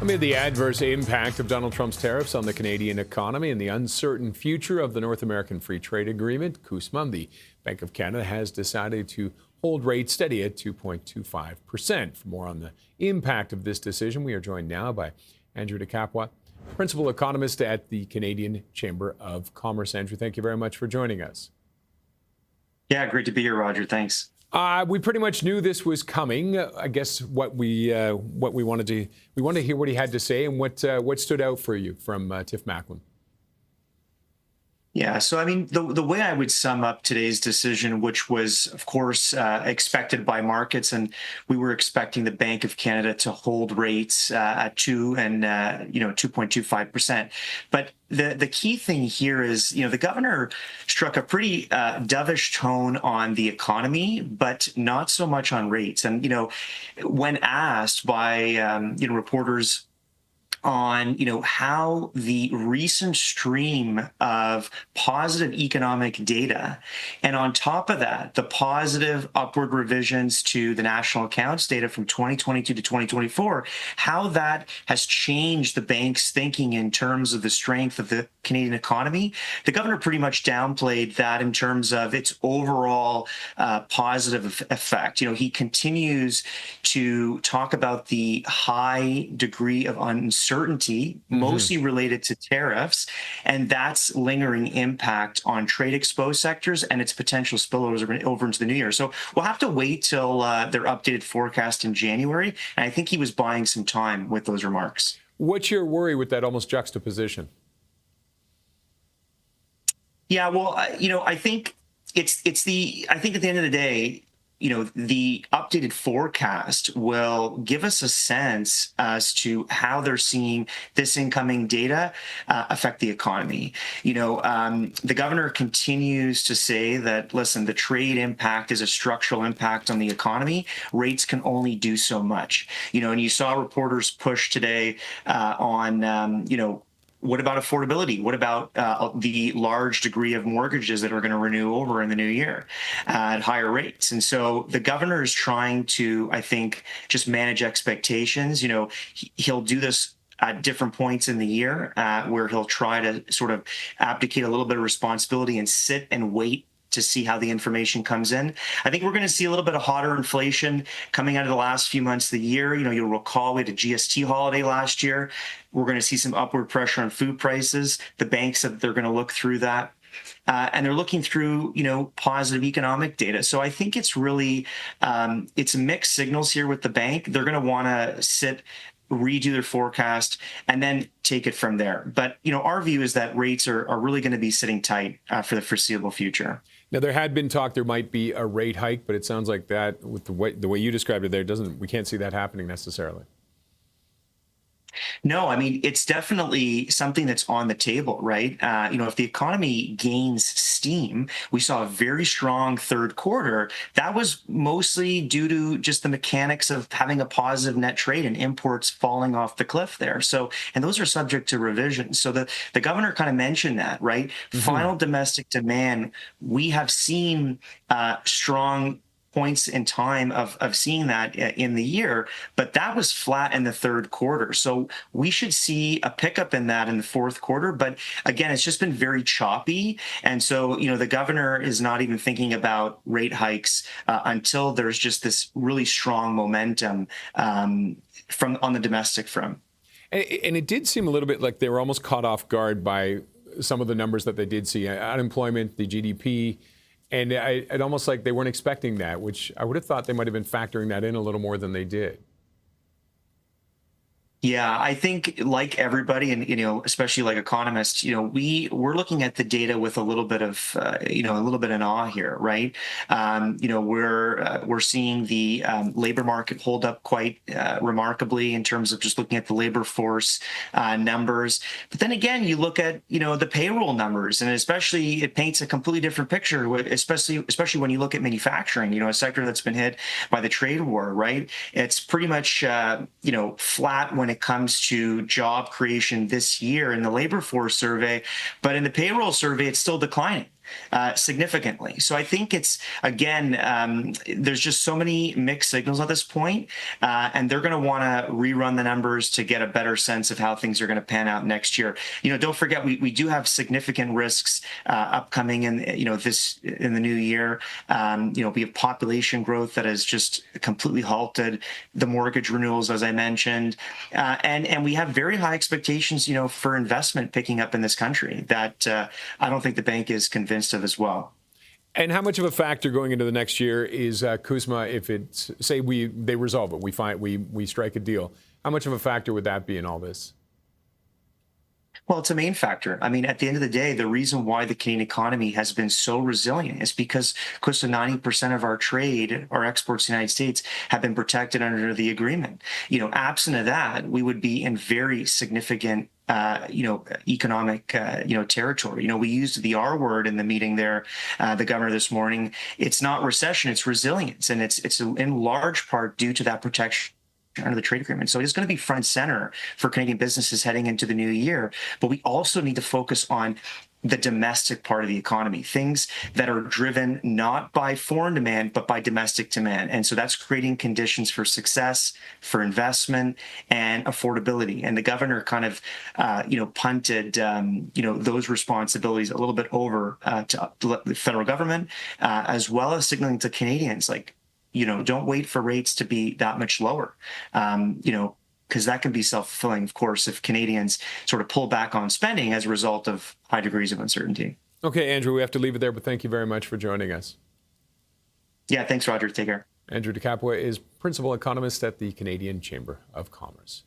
Amid the adverse impact of Donald Trump's tariffs on the Canadian economy and the uncertain future of the North American Free Trade Agreement, CUSMA, the Bank of Canada has decided to hold rates steady at 2.25%. For more on the impact of this decision, we are joined now by Andrew DiCapua, principal economist at the Canadian Chamber of Commerce. Andrew, thank you very much for joining us. Yeah, great to be here, Roger. Thanks. We pretty much knew this was coming. I guess what we wanted to hear what he had to say and what stood out for you from Tiff Macklem. Yeah, so I mean, the way I would sum up today's decision, which was, of course, expected by markets, and we were expecting the Bank of Canada to hold rates at 2.25%. But the key thing here is, the governor struck a pretty dovish tone on the economy, but not so much on rates. And when asked by reporters on how the recent stream of positive economic data, and on top of that, the positive upward revisions to the national accounts data from 2022 to 2024, how that has changed the bank's thinking in terms of the strength of the Canadian economy, the governor pretty much downplayed that in terms of its overall positive effect. He continues to talk about the high degree of uncertainty, mostly related to tariffs, and that's lingering impact on trade exposed sectors and its potential spillovers over into the new year. So we'll have to wait till their updated forecast in January, and I think he was buying some time with those remarks. What's your worry with that almost juxtaposition? Yeah, well, I think I think at the end of the day, the updated forecast will give us a sense as to how they're seeing this incoming data affect the economy. The governor continues to say that, listen, the trade impact is a structural impact on the economy. Rates can only do so much. And you saw reporters push today on, what about affordability? What about the large degree of mortgages that are going to renew over in the new year at higher rates? And so the governor is trying to, I think, just manage expectations. He'll do this at different points in the year where he'll try to sort of abdicate a little bit of responsibility and sit and wait to see how the information comes in. I think we're going to see a little bit of hotter inflation coming out of the last few months of the year. You'll recall we had a GST holiday last year. We're going to see some upward pressure on food prices. The bank said that they're going to look through that. And they're looking through, positive economic data. So I think it's really, it's mixed signals here with the bank. They're going to want to redo their forecast, and then take it from there. But, our view is that rates are really going to be sitting tight for the foreseeable future. Now, there had been talk there might be a rate hike, but it sounds like that, with the way you described it there, we can't see that happening necessarily. No, I mean, it's definitely something that's on the table, right? If the economy gains steam, we saw a very strong third quarter. That was mostly due to just the mechanics of having a positive net trade and imports falling off the cliff there. So, and those are subject to revision. So the governor kind of mentioned that, right? Mm-hmm. Final domestic demand, we have seen strong points in time of seeing that in the year, but that was flat in the third quarter. So we should see a pickup in that in the fourth quarter. But again, it's just been very choppy. And so, the governor is not even thinking about rate hikes until there's just this really strong momentum on the domestic front. And it did seem a little bit like they were almost caught off guard by some of the numbers that they did see, unemployment, the GDP. And it almost like they weren't expecting that, which I would have thought they might have been factoring that in a little more than they did. Yeah, I think like everybody, and especially like economists, we're looking at the data with a little bit of an awe here, right? We're seeing the labor market hold up quite remarkably in terms of just looking at the labor force numbers. But then again, you look at the payroll numbers, and especially it paints a completely different picture. Especially when you look at manufacturing, a sector that's been hit by the trade war, right? It's pretty much flat when it comes to job creation this year in the labor force survey, but in the payroll survey, it's still declining. significantly. So I think it's, again, there's just so many mixed signals at this point, and they're going to want to rerun the numbers to get a better sense of how things are going to pan out next year. Don't forget, we do have significant risks upcoming in the new year. We have population growth that has just completely halted the mortgage renewals, as I mentioned, and we have very high expectations, for investment picking up in this country that I don't think the bank is convinced of as well. And how much of a factor going into the next year is CUSMA, if it's, say they resolve it, we strike a deal, how much of a factor would that be in all this? Well, it's a main factor. I mean, at the end of the day, the reason why the Canadian economy has been so resilient is because close to 90% of our trade, our exports to the United States, have been protected under the agreement. Absent of that, we would be in very significant economic, territory. We used the R word in the meeting there, the governor this morning. It's not recession, it's resilience. And it's in large part due to that protection under the trade agreement. So it is going to be front and center for Canadian businesses heading into the new year. But we also need to focus on the domestic part of the economy, things that are driven not by foreign demand, but by domestic demand. And so that's creating conditions for success, for investment, and affordability. And the governor kind of, punted, those responsibilities a little bit over to the federal government, as well as signaling to Canadians, like, don't wait for rates to be that much lower, because that can be self-fulfilling, of course, if Canadians sort of pull back on spending as a result of high degrees of uncertainty. Okay, Andrew, we have to leave it there, but thank you very much for joining us. Yeah, thanks, Roger. Take care. Andrew DiCapua is principal economist at the Canadian Chamber of Commerce.